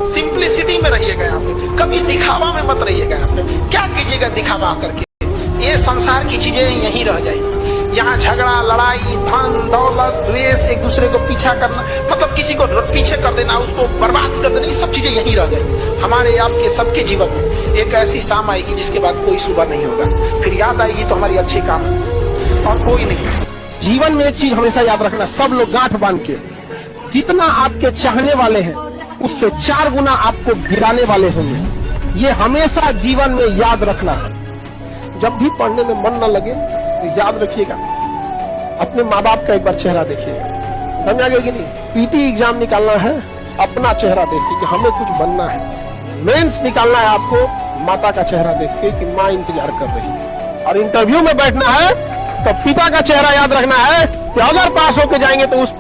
Simplicity में रहिएगा यहाँ पे, कभी दिखावा में मत रहिएगा यहाँ पे। क्या कीजिएगा दिखावा करके? ये संसार की चीजें यहीं रह जाएगी। यहाँ झगड़ा, लड़ाई, धन दौलत, द्वेष, एक दूसरे को पीछा करना, मतलब किसी को पीछे कर देना, उसको बर्बाद कर देना, ये सब चीजें यहीं रह जाएगी। हमारे आपके सबके जीवन में एक ऐसी शाम आएगी जिसके बाद कोई सुबह नहीं होगा, फिर याद आएगी तो हमारी अच्छी काम और कोई नहीं। जीवन में एक चीज हमेशा याद रखना, सब लोग गांठ बांध के, जितना आपके चाहने वाले हैं उससे 4 गुना आपको गिराने वाले होंगे। ये हमेशा जीवन में याद रखना है। जब भी पढ़ने में मन न लगे तो याद रखिएगा, अपने माँ बाप का एक बार चेहरा देखिएगा। समझ आ गया कि नहीं? पीटी एग्जाम निकालना है, अपना चेहरा देख के कि हमें कुछ बनना है। मेंस निकालना है आपको, माता का चेहरा देख के कि माँ इंतजार कर रही है। और इंटरव्यू में बैठना है तो पिता का चेहरा याद रखना है कि अगर पास होके जाएंगे तो उस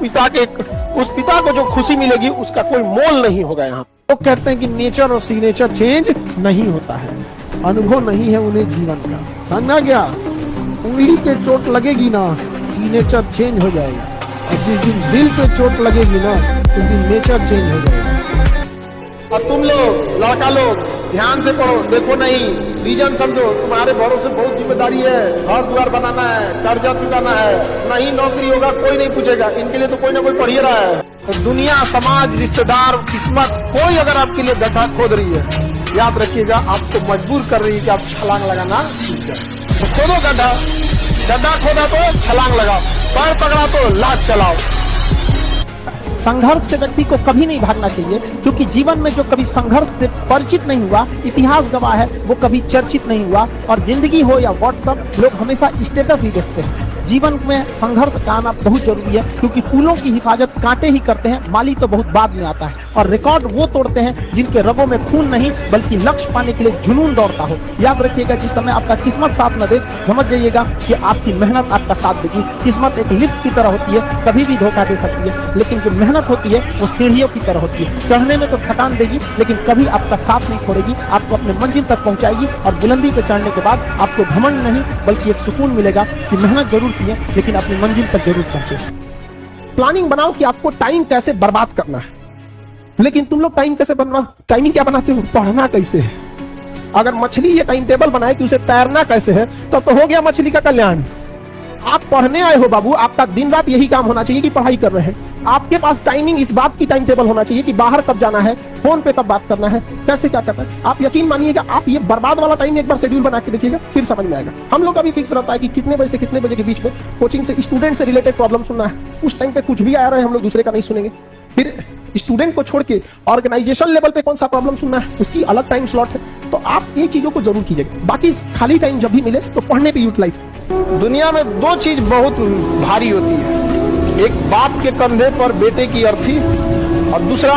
पिता को जो खुशी मिलेगी उसका कोई मोल नहीं होगा। यहाँ लोग कहते हैं कि नेचर और सिग्नेचर चेंज नहीं होता है, अनुभव नहीं है उन्हें जीवन का। समझा क्या? उंगली पे चोट लगेगी ना, सिग्नेचर चेंज हो जाएगा, और जिस दिन दिल पे चोट लगेगी ना उस दिन नेचर चेंज हो जाएगा। और तुम लोग लड़का लोग ध्यान से पढ़ो, देखो नहीं, रीजन समझो। तुम्हारे भरोसे बहुत जिम्मेदारी है, घर द्वार बनाना है, कर्जा चुकाना है, नहीं नौकरी होगा कोई नहीं पूछेगा, इनके लिए तो कोई ना कोई पढ़ ही रहा है। तो दुनिया, समाज, रिश्तेदार, किस्मत, कोई अगर आपके लिए गड्ढा खोद रही है, याद रखिएगा आपको मजबूर कर रही है कि आप छलांग लगाना सीख जाए। तो खोदो गड्ढा, गड्ढा खोदा तो छलांग लगाओ, पैर पकड़ा तो लात चलाओ। संघर्ष से व्यक्ति को कभी नहीं भागना चाहिए, क्योंकि जीवन में जो कभी संघर्ष से परिचित नहीं हुआ, इतिहास गवाह है, वो कभी चर्चित नहीं हुआ। और जिंदगी हो या व्हाट्सएप, लोग हमेशा स्टेटस ही देखते हैं। जीवन में संघर्ष का आना बहुत जरूरी है, क्योंकि फूलों की हिफाजत कांटे ही करते हैं, माली तो बहुत बाद में आता है। और रिकॉर्ड वो तोड़ते हैं जिनके रगों में खून नहीं बल्कि लक्ष्य पाने के लिए जुनून दौड़ता हो। याद रखिएगा, जिस समय आपका किस्मत साथ न दे, समझ जाइएगा कि आपकी मेहनत आपका साथ देगी। किस्मत एक लिफ्ट की तरह होती है, कभी भी धोखा दे सकती है, लेकिन जो मेहनत होती है वो सीढ़ियों की तरह होती है। चढ़ने में तो थकान देगी, लेकिन कभी आपका साथ नहीं छोड़ेगी, आपको अपने मंजिल तक पहुंचाएगी। और बुलंदी पर चढ़ने के बाद आपको घमंड नहीं बल्कि एक सुकून मिलेगा कि मेहनत जरूर की है, लेकिन अपनी मंजिल तक जरूर पहुंचे। प्लानिंग बनाओ कि आपको टाइम कैसे बर्बाद करना है, लेकिन तुम लोग टाइमिंग क्या बनाते हो? पढ़ना कैसे है। अगर मछली ये टाइम टेबल बनाए कि उसे तैरना कैसे है, तो हो गया मछली का कल्याण। आप पढ़ने आए हो बाबू, आपका दिन रात यही काम होना चाहिए कि पढ़ाई कर रहे हैं। आपके पास टाइमिंग, इस बात की टाइम टेबल होना चाहिए कि बाहर कब जाना है, फोन पे कब बात करना है, कैसे क्या करना है। आप यकीन मानिएगा, आप ये बर्बाद वाला टाइम एक बार शेड्यूल बना के देखिएगा, फिर समझ में आएगा। हम लोग का भी फिक्स रहता है कि कितने बजे से कितने बजे के बीच में कोचिंग से स्टूडेंट से रिलेटेड प्रॉब्लम सुनना है। उस टाइम पे कुछ भी आ रहा है, हम लोग दूसरे का नहीं सुनेंगे। फिर स्टूडेंट को छोड़ के ऑर्गेनाइजेशन लेवल पे कौन सा प्रॉब्लम सुनना है, उसकी अलग टाइम स्लॉट है। तो आप ये चीजों को जरूर कीजिएगा। बाकी खाली टाइम जब भी मिले तो पढ़ने पे यूटिलाइज। दुनिया में 2 चीज बहुत भारी होती है, एक बाप के कंधे पर बेटे की अर्थी, और दूसरा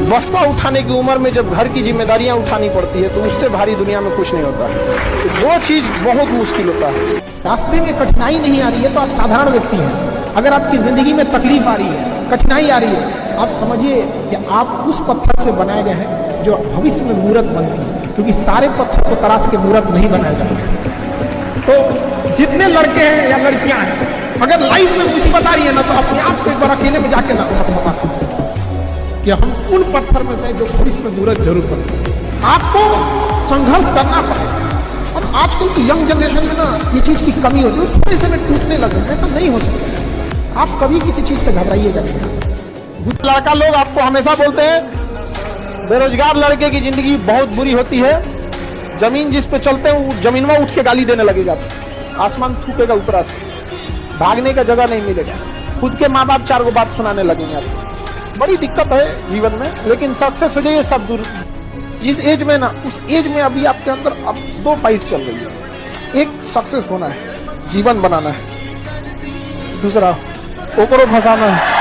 बस्ता उठाने की उम्र में जब घर की जिम्मेदारियां उठानी पड़ती है, तो उससे भारी दुनिया में कुछ नहीं होता है। तो 2 चीज बहुत मुश्किल होता है। रास्ते में कठिनाई नहीं आ रही है तो आप साधारण व्यक्ति हैं। अगर आपकी जिंदगी में तकलीफ आ रही है, कठिनाई आ रही है, आप समझिए कि आप उस पत्थर से बनाए गए हैं जो भविष्य में मूर्त बनती है, क्योंकि सारे पत्थर को तराश के मूर्त नहीं बनाया जाता। तो जितने लड़के हैं या लड़कियां हैं, अगर लाइफ में मुसीबत आ रही है ना, तो अपने आप को एक बार अकेले में जाके ना कि हम उन पत्थर में से जो भविष्य में मूर्त जरूर बनते। आपको संघर्ष करना पड़ेगा। और आजकल की यंग जनरेशन में ना ये चीज की कमी होती है, थोड़े से में टूटने लगे। ऐसा नहीं हो सकता। आप कभी किसी चीज से घबराइएगा नहीं। लड़का लोग आपको हमेशा बोलते हैं बेरोजगार लड़के की जिंदगी बहुत बुरी होती है, जमीन जिस पे चलते हैं वो जमीन में उठ के गाली देने लगेगा, आसमान थूकेगा ऊपर से, भागने का जगह नहीं मिलेगा, खुद के माँ बाप 4 गो बात सुनाने लगेंगे आपको। बड़ी दिक्कत है जीवन में, लेकिन सक्सेस हो जाइए सब दूर। जिस एज में ना, उस एज में अभी आपके अंदर अब 2 फाइट चल रही है। एक सक्सेस होना है, जीवन बनाना है, दूसरा ओकरो फंसाना है।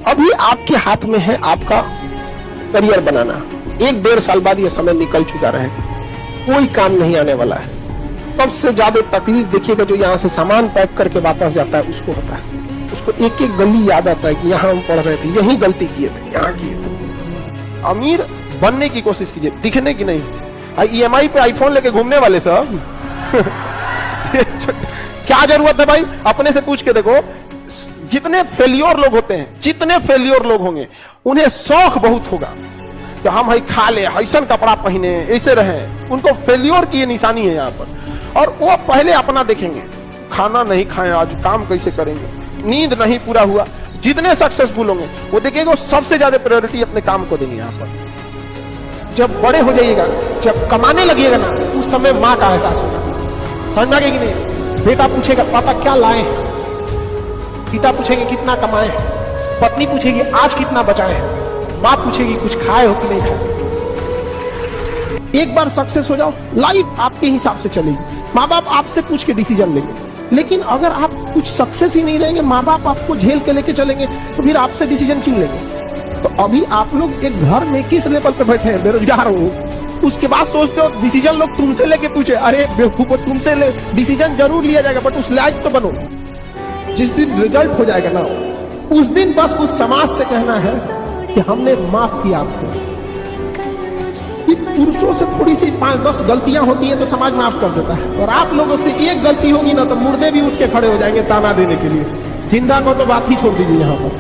अभी आपके हाथ में है आपका करियर बनाना। 1-1.5 साल बाद ये समय निकल चुका रहे, कोई काम नहीं आने वाला है। सबसे ज्यादा तकलीफ देखिएगा जो यहाँ से सामान पैक करके वापस जाता है, उसको होता है। उसको एक गली याद आता है कि यहाँ हम पढ़ रहे थे, यही गलती किए थे, यहाँ किए थे। अमीर बनने की कोशिश कीजिए, दिखने की नहीं। EMI पे आईफोन लेके घूमने वाले सब क्या जरूरत है भाई? अपने से पूछ के देखो, जितने फेलियोर लोग होते हैं, जितने फेलियोर लोग होंगे, उन्हें शौक बहुत होगा कि हम ही खा ले, ऐसा कपड़ा पहने, ऐसे रहे। उनको फेलियोर की ये निशानी है यहाँ पर। और वो पहले अपना देखेंगे, खाना नहीं खाए आज, काम कैसे करेंगे, नींद नहीं पूरा हुआ। जितने सक्सेसफुल होंगे वो देखेंगे, वो सबसे ज्यादा प्रायोरिटी अपने काम को देंगे यहाँ पर। जब बड़े हो जाइएगा, जब कमाने लगिएगा ना, उस समय माँ का एहसास होगा। समझ गए कि नहीं? बेटा पूछेगा पापा क्या लाए, पिता पूछेंगे कितना कमाए, पत्नी पूछेगी आज कितना बचाए, माँ पूछेगी कुछ खाए हो कि नहीं खाए। एक बार सक्सेस हो जाओ, लाइफ आपके हिसाब से चलेगी। माँ बाप आपसे पूछ के डिसीजन लेंगे। लेकिन अगर आप कुछ सक्सेस ही नहीं रहेंगे, माँ बाप आपको झेल के लेके चलेंगे, तो फिर आपसे डिसीजन क्यों लेंगे? तो अभी आप लोग एक घर में किस लेवल पे बैठे हैं, बेरोजगार हो, उसके बाद सोचते हो डिसीजन लोग तुमसे लेके पूछे। अरे बेवकूफ, तुमसे ले डिसीजन जरूर लिया जाएगा, बट उस लायक तो बनो। जिस दिन रिजल्ट हो जाएगा ना, उस दिन बस उस समाज से कहना है कि हमने माफ किया आपको। पुरुषों से थोड़ी सी 5-10 गलतियां होती हैं तो समाज माफ कर देता है, और आप लोगों से एक गलती होगी ना तो मुर्दे भी उठ के खड़े हो जाएंगे ताना देने के लिए। जिंदा को तो बात ही छोड़ दीजिए। यहाँ पर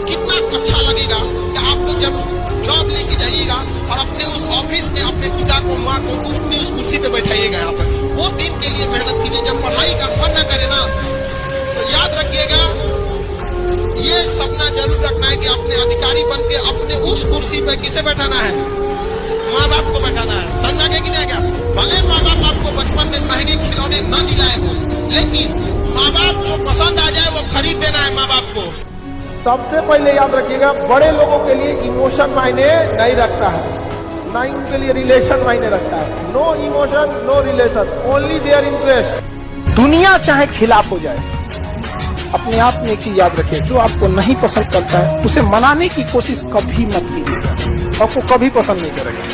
कितना अच्छा लगेगा कि आप लोग जब जॉब लेके जाइएगा और अपने उस ऑफिस में अपने पिता को, माँ को अपनी उस कुर्सी पे बैठाइएगा। यहाँ पर वो दिन के लिए मेहनत कीजिए। जब पढ़ाई का मन न करे ना, तो याद रखिएगा, ये सपना जरूर रखना है कि अपने अधिकारी बन के अपने उस कुर्सी पे किसे बैठाना है, माँ बाप को बैठाना है। समझ गए कि नहीं? क्या भले माँ बाप आपको बचपन में महंगे खिलौने न दिलाए हो, लेकिन माँ बाप जो पसंद आ जाए वो खरीद देना है माँ बाप को। सबसे पहले याद रखिएगा, बड़े लोगों के लिए इमोशन मायने नहीं रखता है, ना ही उनके लिए रिलेशन मायने रखता है। No emotion, no relation, only their interest. दुनिया चाहे खिलाफ हो जाए, अपने आप में एक चीज याद रखिए, जो आपको नहीं पसंद करता है उसे मनाने की कोशिश कभी मत कीजिएगा, आपको कभी पसंद नहीं करेगा।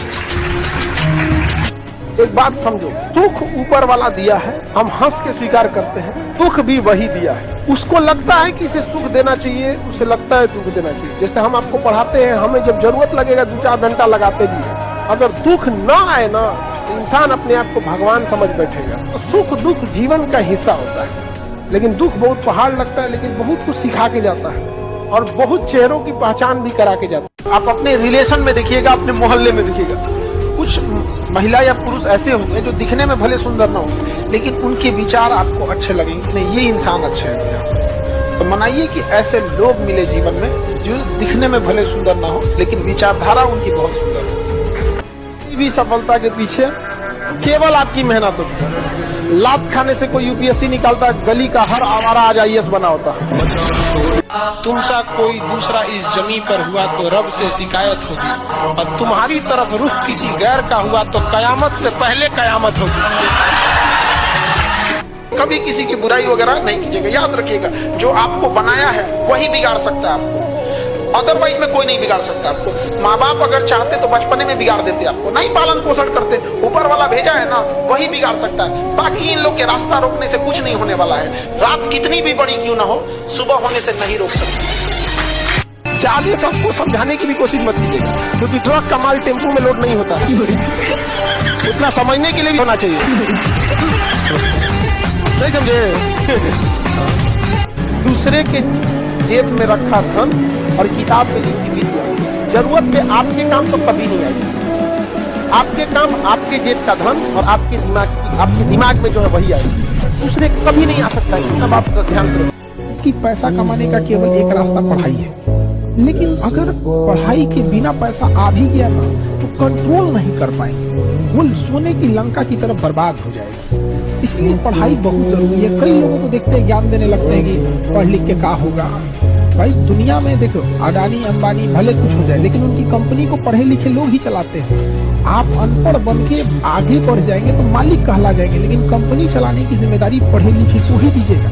एक बात समझो, दुख ऊपर वाला दिया है, हम हंस के स्वीकार करते हैं, दुख भी वही दिया है। उसको लगता है कि इसे सुख देना चाहिए, उसे लगता है दुख देना चाहिए। जैसे हम आपको पढ़ाते हैं, हमें जब जरूरत लगेगा 2-4 घंटा लगाते भी है। अगर दुख ना आए ना, तो इंसान अपने आप को भगवान समझ बैठेगा। तो सुख दुख जीवन का हिस्सा होता है, लेकिन दुख बहुत पहाड़ लगता है, लेकिन बहुत कुछ सिखा के जाता है और बहुत चेहरों की पहचान भी करा के जाता है। आप अपने रिलेशन में देखिएगा, अपने मोहल्ले में देखिएगा, कुछ महिला या पुरुष ऐसे होंगे जो दिखने में भले सुंदर ना हो, लेकिन उनके विचार आपको अच्छे लगेंगे, नहीं ये इंसान अच्छे हैं। तो मनाइए कि ऐसे लोग मिले जीवन में जो दिखने में भले सुंदर ना हो, लेकिन विचारधारा उनकी बहुत सुंदर है। भी सफलता के पीछे केवल आपकी मेहनत होती है। लात खाने से कोई यूपीएससी निकालता, गली का हर आवारा आज आईएएस बना होता। तुमसा कोई दूसरा इस जमी पर हुआ तो रब से शिकायत होगी, और तुम्हारी तरफ रुख किसी गैर का हुआ तो कयामत से पहले कयामत होगी। कभी किसी की बुराई वगैरह नहीं कीजिएगा। याद रखिएगा, जो आपको बनाया है वही बिगाड़ सकता है आपको, अदरवाइज में कोई नहीं बिगाड़ सकता आपको। माँ बाप अगर चाहते तो बचपने में बिगाड़ देते आपको, नहीं पालन पोषण करते, ऊपर वाला भेजा है ना, वही बिगाड़ सकता है। बाकी इन लोग के रास्ता रोकने से कुछ नहीं होने वाला है। रात कितनी भी बड़ी क्यों ना हो, सुबह होने से नहीं रोक सकते। ज्यादा सबको समझाने की भी कोशिश मत कीजिएगा, क्योंकि ट्रक का माल टेम्पो में लोड नहीं होता। उतना समझने के लिए भी होना चाहिए, नहीं समझे? दूसरे के जेब में रखा धन और किताब में लिखी विद्या, जरूरत पे आपके काम तो कभी नहीं आएगी। आपके काम आपके जेब का धन और आपके दिमाग में जो है वही आएगी, दूसरे कभी नहीं आ सकता है। तब आप ध्यान करो कि पैसा कमाने का केवल एक रास्ता पढ़ाई है, लेकिन अगर पढ़ाई के बिना पैसा आ भी गया ना, तो कंट्रोल नहीं कर पाएंगे, वो सोने की लंका की तरफ बर्बाद हो जाएगी। इसलिए पढ़ाई बहुत जरूरी है। कई लोगों को देखते हैं, ज्ञान देने लगते हैं कि पढ़ लिख के क्या होगा। भाई दुनिया में देखो, अडानी अंबानी भले कुछ हो जाए, लेकिन उनकी कंपनी को पढ़े लिखे लोग ही चलाते हैं। आप अनपढ़ बन के आगे बढ़ जाएंगे तो मालिक कहला जाएंगे, लेकिन कंपनी चलाने की जिम्मेदारी पढ़े लिखे को ही दीजिएगा।